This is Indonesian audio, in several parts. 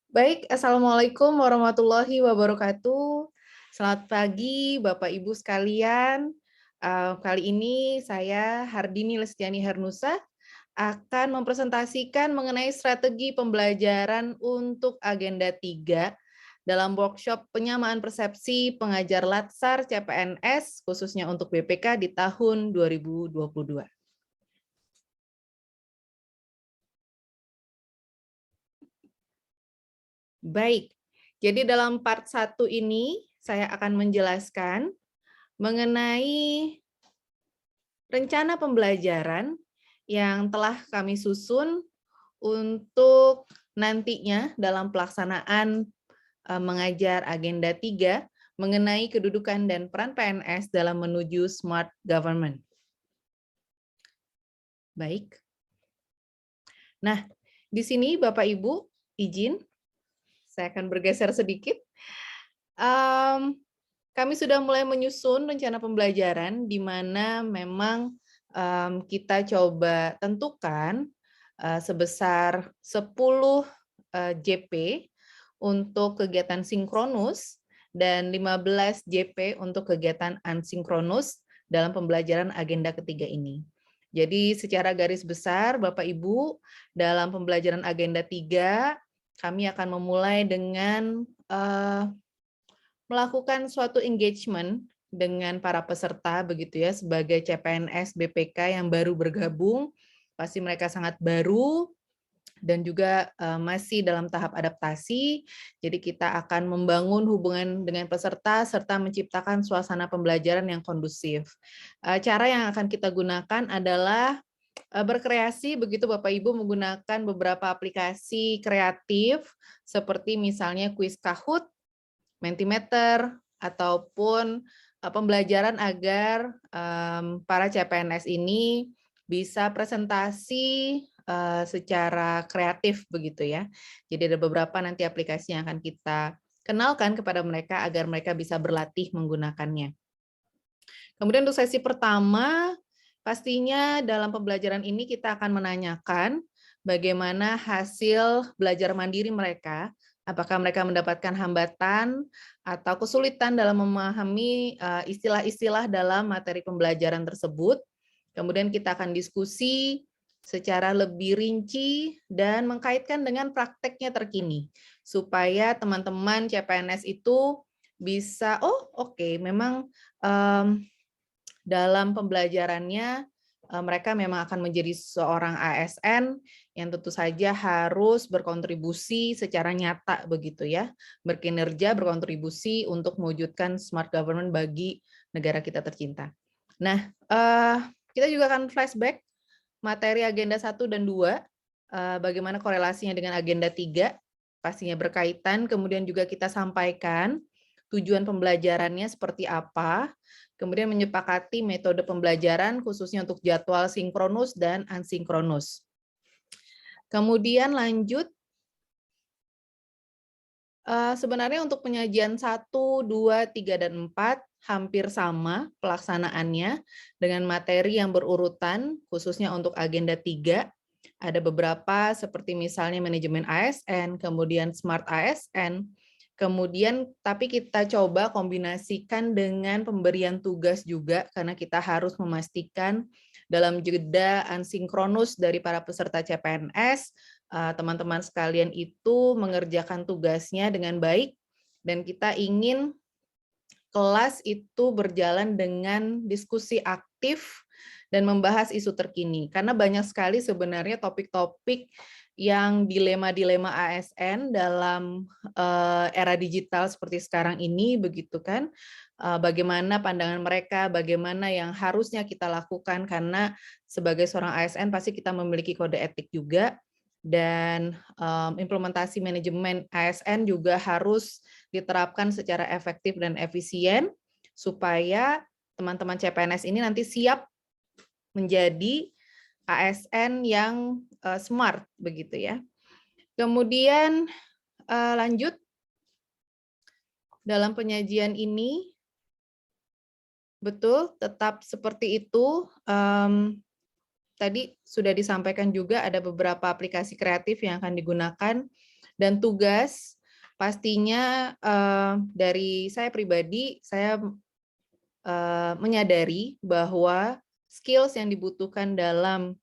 Baik, Assalamualaikum warahmatullahi wabarakatuh. Selamat pagi, Bapak Ibu sekalian. Kali ini saya Hardini Lestiani Hernusa akan mempresentasikan mengenai strategi pembelajaran untuk agenda 3 dalam workshop penyamaan persepsi pengajar Latsar CPNS khususnya untuk BPK di tahun 2022. Baik, jadi dalam part 1 ini saya akan menjelaskan mengenai rencana pembelajaran yang telah kami susun untuk nantinya dalam pelaksanaan mengajar agenda 3 mengenai kedudukan dan peran PNS dalam menuju smart government. Baik. Nah, di sini Bapak Ibu izin saya akan bergeser sedikit. Kami sudah mulai menyusun rencana pembelajaran di mana memang kita coba tentukan sebesar 10 JP untuk kegiatan sinkronus dan 15 JP untuk kegiatan asinkronus dalam pembelajaran agenda ketiga ini. Jadi secara garis besar Bapak Ibu, dalam pembelajaran agenda 3 kami akan memulai dengan melakukan suatu engagement dengan para peserta begitu ya, sebagai CPNS BPK yang baru bergabung, pasti mereka sangat baru dan juga masih dalam tahap adaptasi. Jadi kita akan membangun hubungan dengan peserta serta menciptakan suasana pembelajaran yang kondusif. Cara yang akan kita gunakan adalah berkreasi begitu Bapak Ibu menggunakan beberapa aplikasi kreatif seperti misalnya Quiz Kahoot, Mentimeter, ataupun pembelajaran agar para CPNS ini bisa presentasi secara kreatif begitu ya. Jadi ada beberapa nanti aplikasi yang akan kita kenalkan kepada mereka agar mereka bisa berlatih menggunakannya. Kemudian untuk sesi pertama, pastinya dalam pembelajaran ini kita akan menanyakan bagaimana hasil belajar mandiri mereka, apakah mereka mendapatkan hambatan atau kesulitan dalam memahami istilah-istilah dalam materi pembelajaran tersebut. Kemudian kita akan diskusi secara lebih rinci dan mengkaitkan dengan prakteknya terkini, supaya teman-teman CPNS itu bisa, oh oke, memang dalam pembelajarannya mereka memang akan menjadi seorang ASN yang tentu saja harus berkontribusi secara nyata begitu ya, berkinerja, berkontribusi untuk mewujudkan smart government bagi negara kita tercinta. Nah, kita juga akan flashback materi agenda 1 dan 2, bagaimana korelasinya dengan agenda 3, pastinya berkaitan, kemudian juga kita sampaikan tujuan pembelajarannya seperti apa, kemudian menyepakati metode pembelajaran khususnya untuk jadwal sinkronus dan asinkronus. Kemudian lanjut, sebenarnya untuk penyajian 1, 2, 3, dan 4 hampir sama pelaksanaannya dengan materi yang berurutan khususnya untuk agenda 3. Ada beberapa seperti misalnya manajemen ASN, kemudian smart ASN, kemudian tapi kita coba kombinasikan dengan pemberian tugas juga karena kita harus memastikan dalam jeda asinkronus dari para peserta CPNS, teman-teman sekalian itu mengerjakan tugasnya dengan baik dan kita ingin kelas itu berjalan dengan diskusi aktif dan membahas isu terkini. Karena banyak sekali sebenarnya topik-topik yang dilema-dilema ASN dalam era digital seperti sekarang ini, begitu kan? Bagaimana pandangan mereka, bagaimana yang harusnya kita lakukan, karena sebagai seorang ASN pasti kita memiliki kode etik juga, dan implementasi manajemen ASN juga harus diterapkan secara efektif dan efisien supaya teman-teman CPNS ini nanti siap menjadi ASN yang smart begitu ya. Kemudian lanjut dalam penyajian ini betul tetap seperti itu. Tadi sudah disampaikan juga ada beberapa aplikasi kreatif yang akan digunakan Dan tugas pastinya dari saya pribadi, saya menyadari bahwa skills yang dibutuhkan dalam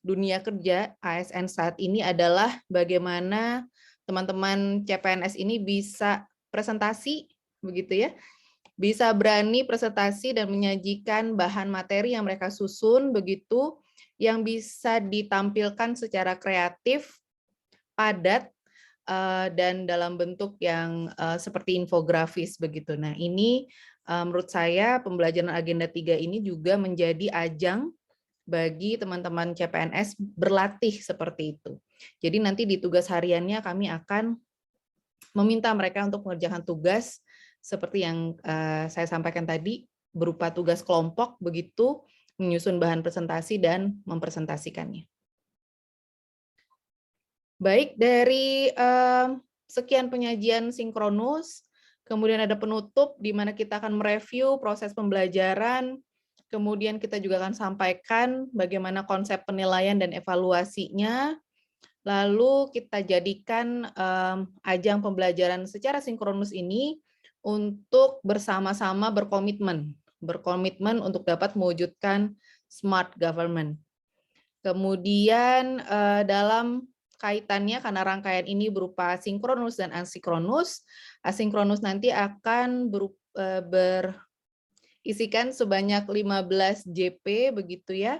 dunia kerja ASN saat ini adalah bagaimana teman-teman CPNS ini bisa presentasi, begitu ya, bisa berani presentasi dan menyajikan bahan materi yang mereka susun, begitu, yang bisa ditampilkan secara kreatif, padat, dan dalam bentuk yang seperti infografis, begitu. Nah, ini menurut saya pembelajaran Agenda 3 ini juga menjadi ajang bagi teman-teman CPNS berlatih seperti itu. Jadi nanti di tugas hariannya kami akan meminta mereka untuk mengerjakan tugas seperti yang saya sampaikan tadi, berupa tugas kelompok, begitu, menyusun bahan presentasi dan mempresentasikannya. Baik, dari sekian penyajian sinkronus, kemudian ada penutup di mana kita akan mereview proses pembelajaran, kemudian kita juga akan sampaikan bagaimana konsep penilaian dan evaluasinya, lalu kita jadikan ajang pembelajaran secara sinkronus ini untuk bersama-sama berkomitmen untuk dapat mewujudkan smart government. Kemudian dalam kaitannya, karena rangkaian ini berupa sinkronus dan asinkronus, asinkronus nanti akan berisikan sebanyak 15 JP, begitu ya.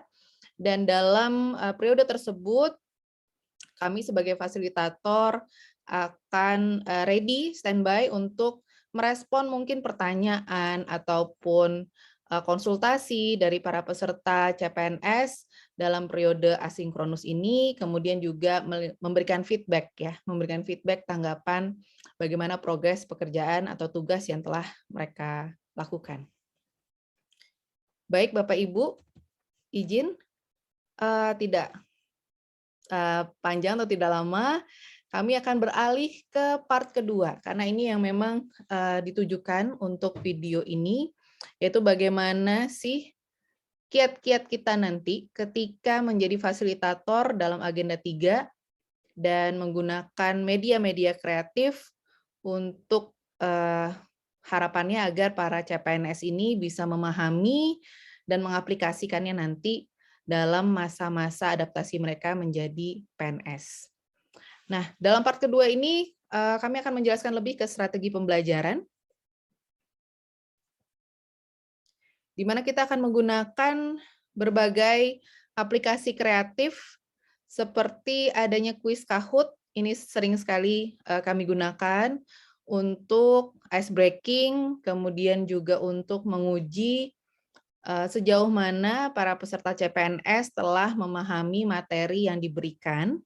Dan dalam periode tersebut, kami sebagai fasilitator akan ready, standby untuk merespon mungkin pertanyaan ataupun konsultasi dari para peserta CPNS dalam periode asinkronus ini, kemudian juga memberikan feedback ya, memberikan feedback tanggapan bagaimana progres pekerjaan atau tugas yang telah mereka lakukan. Baik Bapak Ibu, izin tidak panjang atau tidak lama, kami akan beralih ke part kedua, karena ini yang memang ditujukan untuk video ini, yaitu bagaimana sih kiat-kiat kita nanti ketika menjadi fasilitator dalam Agenda 3 dan menggunakan media-media kreatif untuk harapannya agar para CPNS ini bisa memahami dan mengaplikasikannya nanti dalam masa-masa adaptasi mereka menjadi PNS. Nah, dalam part kedua ini kami akan menjelaskan lebih ke strategi pembelajaran, di mana kita akan menggunakan berbagai aplikasi kreatif seperti adanya kuis Kahoot, ini sering sekali kami gunakan untuk ice breaking, kemudian juga untuk menguji sejauh mana para peserta CPNS telah memahami materi yang diberikan.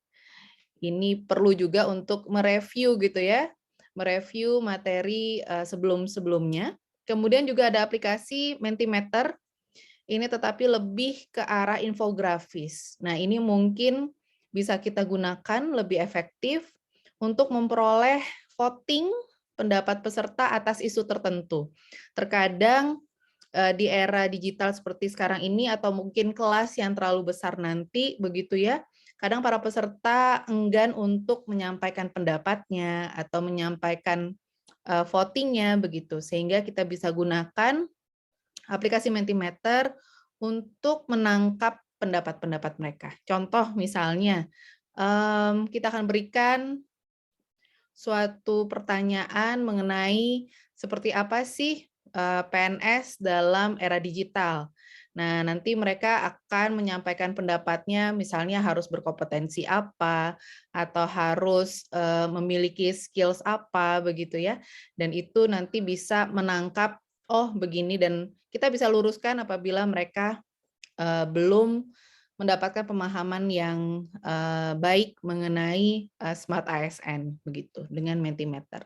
Ini perlu juga untuk mereview gitu ya, mereview materi sebelum-sebelumnya. Kemudian juga ada aplikasi Mentimeter, ini tetapi lebih ke arah infografis. Nah, ini mungkin bisa kita gunakan lebih efektif untuk memperoleh voting pendapat peserta atas isu tertentu. Terkadang di era digital seperti sekarang ini atau mungkin kelas yang terlalu besar nanti, begitu ya, kadang para peserta enggan untuk menyampaikan pendapatnya atau menyampaikan votingnya, begitu. Sehingga kita bisa gunakan aplikasi Mentimeter untuk menangkap pendapat-pendapat mereka. Contoh misalnya, kita akan berikan suatu pertanyaan mengenai seperti apa sih PNS dalam era digital. Nah, nanti mereka akan menyampaikan pendapatnya, misalnya harus berkompetensi apa, atau harus memiliki skills apa, begitu ya. Dan itu nanti bisa menangkap, oh begini, dan kita bisa luruskan apabila mereka belum mendapatkan pemahaman yang baik mengenai Smart ASN, begitu, dengan Mentimeter.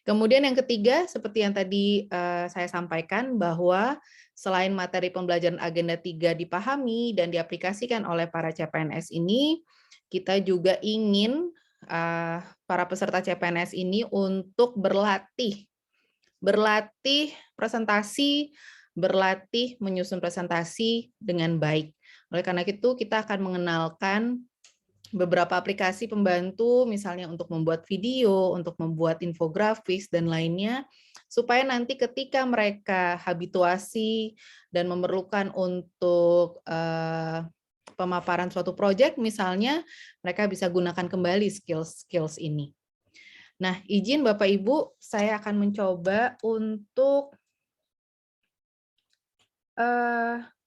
Kemudian yang ketiga, seperti yang tadi saya sampaikan, bahwa selain materi pembelajaran Agenda 3 dipahami dan diaplikasikan oleh para CPNS ini, kita juga ingin para peserta CPNS ini untuk berlatih presentasi, berlatih menyusun presentasi dengan baik. Oleh karena itu, kita akan mengenalkan beberapa aplikasi pembantu, misalnya untuk membuat video, untuk membuat infografis, dan lainnya, supaya nanti ketika mereka habituasi dan memerlukan untuk pemaparan suatu proyek, misalnya, mereka bisa gunakan kembali skills-skills ini. Nah, izin Bapak Ibu, saya akan mencoba untuk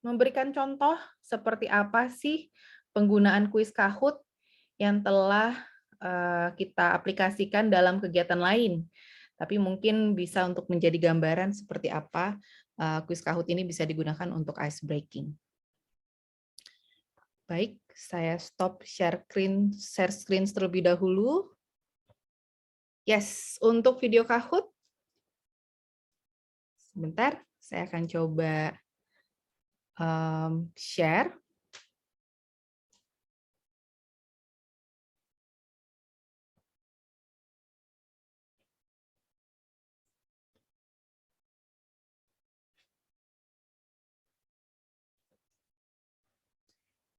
memberikan contoh seperti apa sih penggunaan kuis Kahoot yang telah kita aplikasikan dalam kegiatan lain. Tapi mungkin bisa untuk menjadi gambaran seperti apa kuis Kahoot ini bisa digunakan untuk ice breaking. Baik, saya stop share screen terlebih dahulu. Yes, untuk video Kahoot, sebentar, saya akan coba share.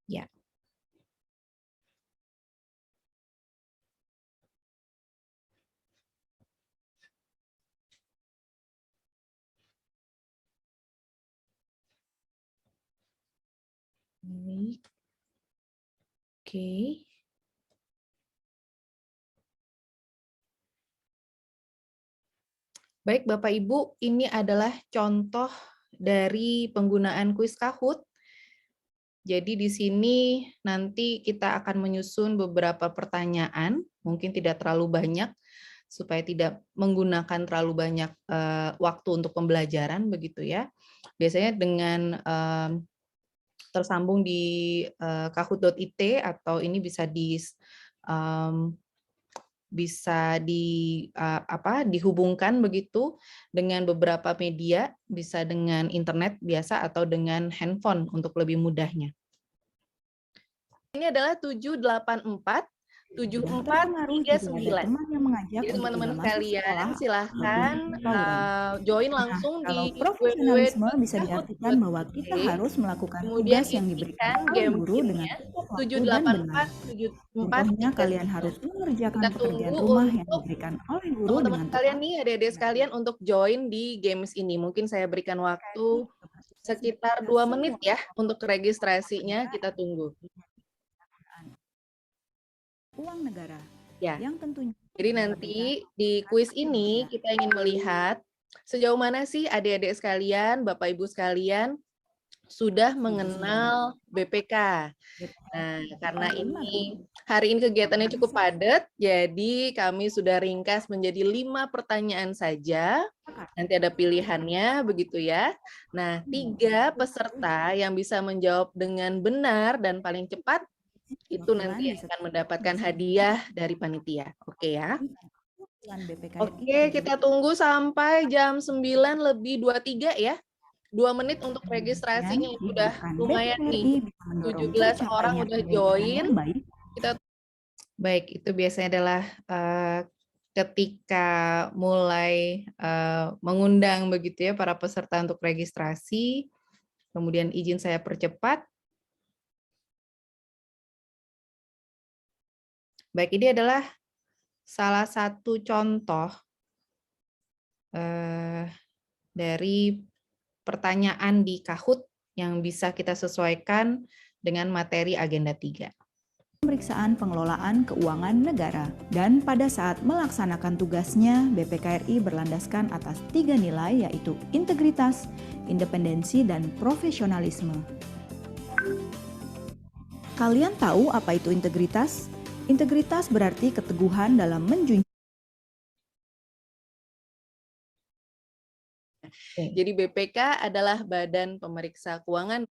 Ya. Oke. Baik Bapak Ibu, ini adalah contoh dari penggunaan kuis Kahoot. Jadi di sini nanti kita akan menyusun beberapa pertanyaan, mungkin tidak terlalu banyak, supaya tidak menggunakan terlalu banyak waktu untuk pembelajaran, begitu ya. Biasanya dengan tersambung di kahoot.it atau ini bisa dihubungkan begitu dengan beberapa media, bisa dengan internet biasa atau dengan handphone untuk lebih mudahnya. Ini adalah 784 7439. Jadi teman-teman sekalian silahkan join langsung di profesionalisme bisa diartikan bahwa kita harus melakukan tugas yang diberikan oleh guru dengan tepat waktu dan benar. Contohnya kalian harus mengerjakan pekerjaan rumah yang diberikan oleh guru dengan tepat. Kalian nih adik-adik sekalian untuk join di games ini. Mungkin saya berikan waktu sekitar 2 menit ya untuk registrasinya, kita tunggu. Uang negara. Ya. Yang tentunya. Jadi nanti di kuis ini kita ingin melihat sejauh mana sih adik-adik sekalian, Bapak Ibu sekalian sudah mengenal BPK. Nah, karena ini hari ini kegiatannya cukup padat, jadi kami sudah ringkas menjadi 5 pertanyaan saja. Nanti ada pilihannya, begitu ya. Nah, 3 peserta yang bisa menjawab dengan benar dan paling cepat itu nanti akan mendapatkan hadiah dari panitia. Oke ya. Oke, kita tunggu sampai jam 9:23 ya. 2 menit untuk registrasinya sudah lumayan nih. 17 orang udah join. Baik, itu biasanya adalah ketika mulai mengundang begitu ya para peserta untuk registrasi. Kemudian izin saya percepat. Baik, ini adalah salah satu contoh dari pertanyaan di Kahoot yang bisa kita sesuaikan dengan materi agenda 3. Pemeriksaan pengelolaan keuangan negara. Dan pada saat melaksanakan tugasnya, BPKRI berlandaskan atas 3 nilai yaitu integritas, independensi, dan profesionalisme. Kalian tahu apa itu integritas? Integritas berarti keteguhan dalam menjunjung. Jadi BPK adalah Badan Pemeriksa Keuangan.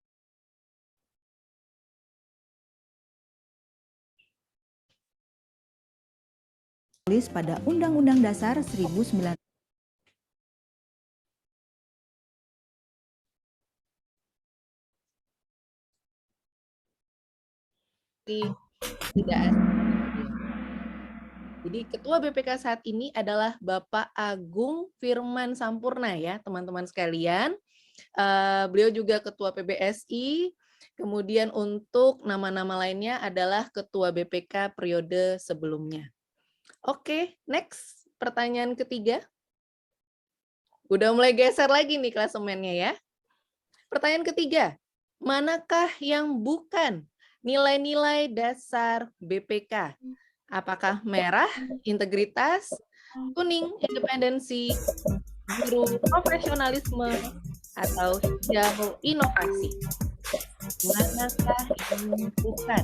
Tulis pada Undang-Undang Dasar 1945. Tidak asing. Jadi Ketua BPK saat ini adalah Bapak Agung Firman Sampurna ya teman-teman sekalian. Beliau juga Ketua PBSI Kemudian untuk nama-nama lainnya adalah ketua BPK periode sebelumnya. Oke, next. Pertanyaan ketiga. Udah mulai geser lagi nih klasemennya ya. Pertanyaan ketiga. Manakah yang bukan nilai-nilai dasar BPK? Apakah merah, integritas, kuning, independensi, biru, profesionalisme, atau hijau, inovasi? Manakah yang bukan?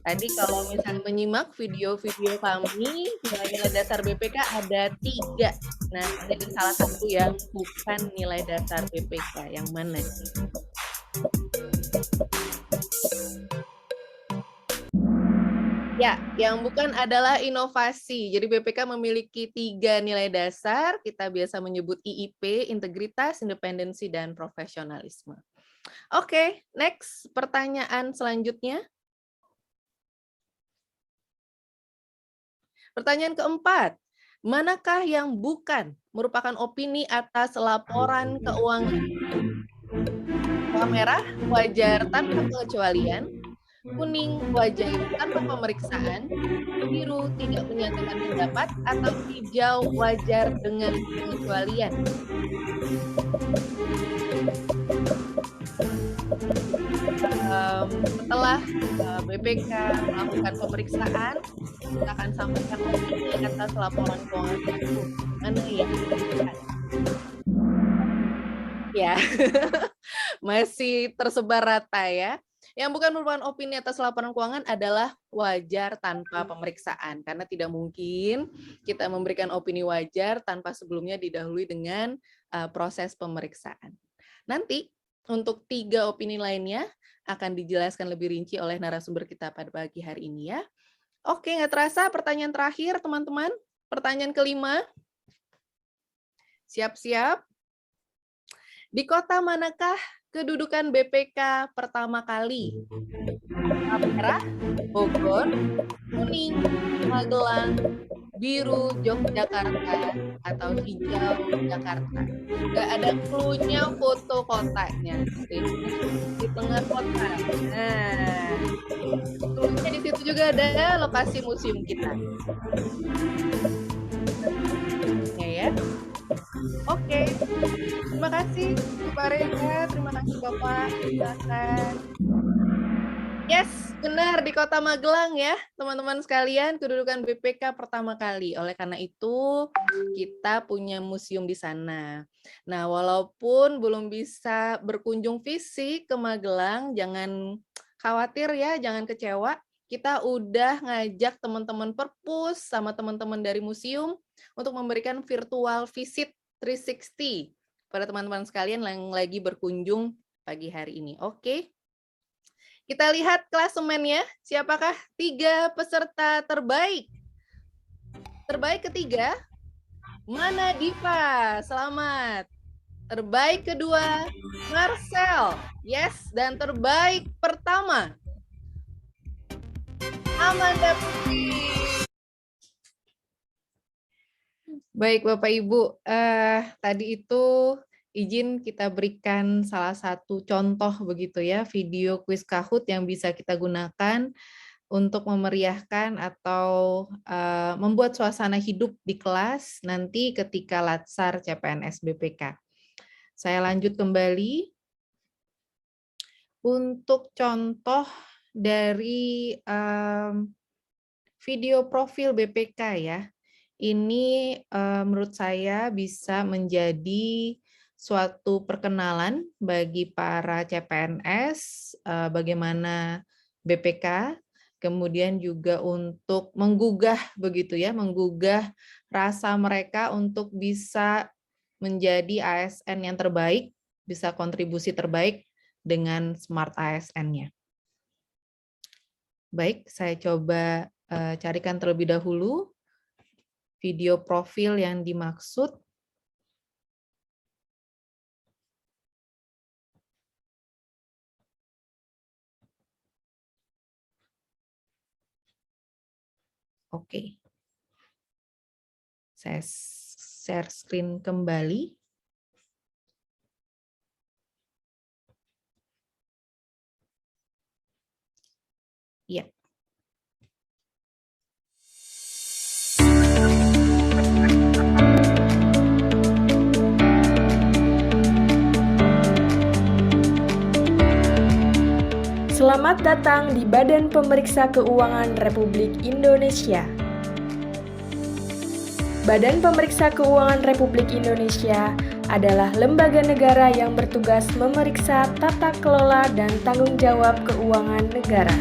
Tadi kalau misalnya menyimak video-video kami, nilai-nilai dasar BPK ada 3. Nah, ada salah satu yang bukan nilai dasar BPK. Yang mana? Ya, yang bukan adalah inovasi. Jadi BPK memiliki 3 nilai dasar, kita biasa menyebut IIP, integritas, independensi, dan profesionalisme. Oke, next. Pertanyaan selanjutnya. Pertanyaan keempat. Manakah yang bukan merupakan opini atas laporan keuangan? Warna merah, wajar tanpa pengecualian. Kuning, wajar tanpa pemeriksaan. Biru, tidak menyatakan pendapat. Atau hijau, wajar dengan pengecualian. Setelah BPK melakukan pemeriksaan, kita akan sampaikan opini atas laporan keuangan tersebut. Mana yang bukan? Ya, masih tersebar rata ya. Yang bukan merupakan opini atas laporan keuangan adalah wajar tanpa pemeriksaan. Karena tidak mungkin kita memberikan opini wajar tanpa sebelumnya didahului dengan proses pemeriksaan. Nanti untuk 3 opini lainnya akan dijelaskan lebih rinci oleh narasumber kita pada pagi hari ini ya. Oke, nggak terasa pertanyaan terakhir teman-teman. Pertanyaan kelima. Siap-siap. Di kota manakah kedudukan BPK pertama kali? Merah, Bogor, kuning, Magelang, biru, Yogyakarta, atau hijau, Jakarta. Nggak ada clue-nya foto kotanya. Di tengah kota. Nah, clue-nya di situ juga ada lokasi museum kita. Ya. Oke, terima kasih Pak Reza, terima kasih Bapak. Silakan. Yes, benar di Kota Magelang ya, teman-teman sekalian, kedudukan BPK pertama kali. Oleh karena itu, kita punya museum di sana. Nah, walaupun belum bisa berkunjung fisik ke Magelang, jangan khawatir ya, jangan kecewa. Kita udah ngajak teman-teman Perpus sama teman-teman dari museum untuk memberikan virtual visit 360 pada teman-teman sekalian yang lagi berkunjung pagi hari ini. Oke. Kita lihat klasemennya, siapakah 3 peserta terbaik? Terbaik ketiga, Mana Diva, selamat. Terbaik kedua, Marcel, yes. Dan terbaik pertama, Amanda Putri. Baik Bapak Ibu, tadi itu izin kita berikan salah satu contoh begitu ya, video kuis Kahoot yang bisa kita gunakan untuk memeriahkan atau membuat suasana hidup di kelas nanti ketika Latsar CPNS BPK. Saya lanjut kembali. Untuk contoh dari video profil BPK ya, ini menurut saya bisa menjadi suatu perkenalan bagi para CPNS bagaimana BPK, kemudian juga untuk menggugah begitu ya, menggugah rasa mereka untuk bisa menjadi ASN yang terbaik, bisa kontribusi terbaik dengan Smart ASN-nya. Baik, saya coba carikan terlebih dahulu video profil yang dimaksud. Oke. Saya share screen kembali. Iya. Selamat datang di Badan Pemeriksa Keuangan Republik Indonesia. Badan Pemeriksa Keuangan Republik Indonesia adalah lembaga negara yang bertugas memeriksa tata kelola dan tanggung jawab keuangan negara.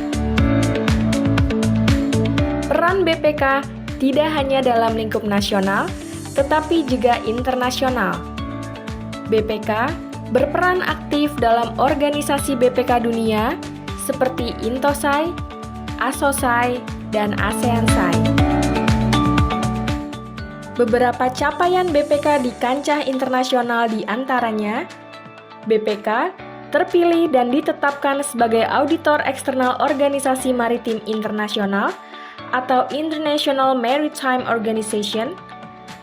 Peran BPK tidak hanya dalam lingkup nasional, tetapi juga internasional. BPK berperan aktif dalam organisasi BPK dunia seperti Intosai, Asosai, dan ASEANSai. Beberapa capaian BPK di kancah internasional diantaranya, BPK terpilih dan ditetapkan sebagai auditor eksternal Organisasi Maritim Internasional atau International Maritime Organization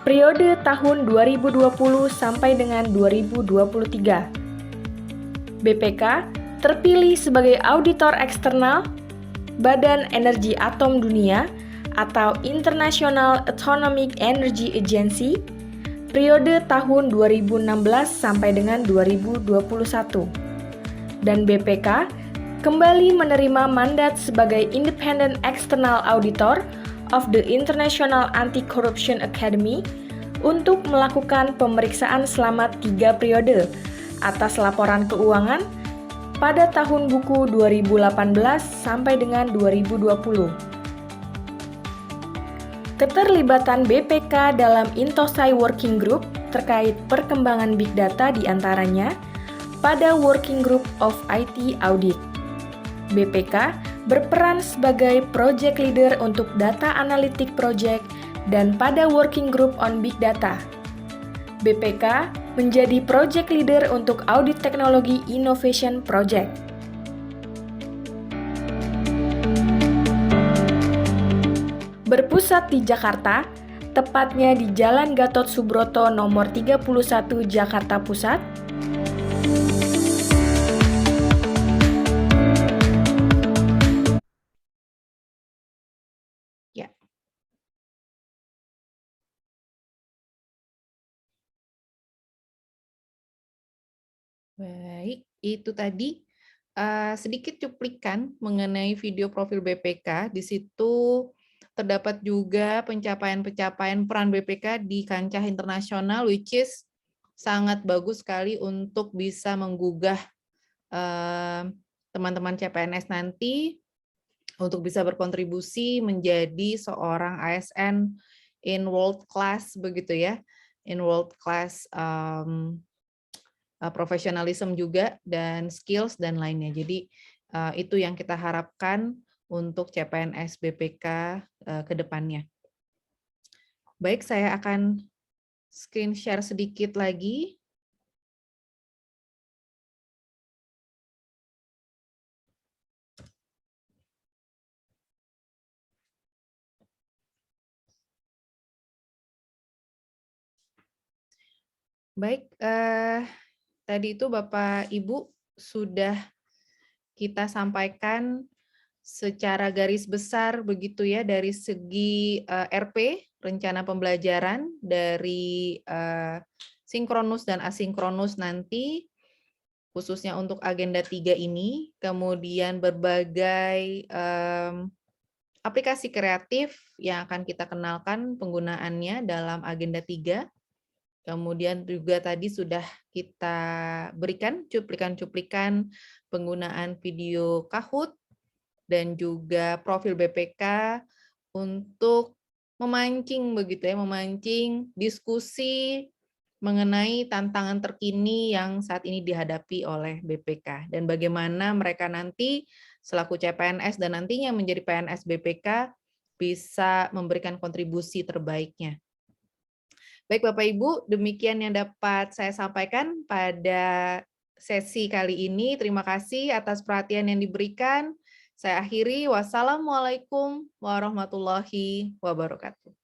periode tahun 2020 sampai dengan 2023. BPK terpilih sebagai auditor eksternal Badan Energi Atom Dunia atau International Atomic Energy Agency periode tahun 2016 sampai dengan 2021. Dan BPK kembali menerima mandat sebagai Independent External Auditor of the International Anti-Corruption Academy untuk melakukan pemeriksaan selama 3 periode atas laporan keuangan pada tahun buku 2018 sampai dengan 2020. Keterlibatan BPK dalam Intosai Working Group terkait perkembangan Big Data diantaranya pada Working Group of IT Audit. BPK berperan sebagai Project Leader untuk Data Analytic Project dan pada Working Group on Big Data. BPK menjadi Project Leader untuk Audit Teknologi Innovation Project. Berpusat di Jakarta, tepatnya di Jalan Gatot Subroto nomor 31 Jakarta Pusat. Ya. Baik, itu tadi sedikit cuplikan mengenai video profil BPK. Di situ terdapat juga pencapaian-pencapaian peran BPK di kancah internasional, which is sangat bagus sekali untuk bisa menggugah teman-teman CPNS nanti untuk bisa berkontribusi menjadi seorang ASN in world class, begitu ya, in world class profesionalism juga dan skills dan lainnya. Jadi itu yang kita harapkan untuk CPNS BPK ke depannya. Baik, saya akan screen share sedikit lagi. Baik, tadi itu Bapak Ibu sudah kita sampaikan secara garis besar begitu ya dari segi RP, rencana pembelajaran dari sinkronus dan asinkronus nanti, khususnya untuk agenda 3 ini, kemudian berbagai aplikasi kreatif yang akan kita kenalkan penggunaannya dalam agenda 3. Kemudian juga tadi sudah kita berikan cuplikan-cuplikan penggunaan video Kahoot dan juga profil BPK untuk memancing begitu ya, memancing diskusi mengenai tantangan terkini yang saat ini dihadapi oleh BPK dan bagaimana mereka nanti selaku CPNS dan nantinya menjadi PNS BPK bisa memberikan kontribusi terbaiknya. Baik Bapak Ibu, demikian yang dapat saya sampaikan pada sesi kali ini. Terima kasih atas perhatian yang diberikan. Saya akhiri. Wassalamualaikum warahmatullahi wabarakatuh.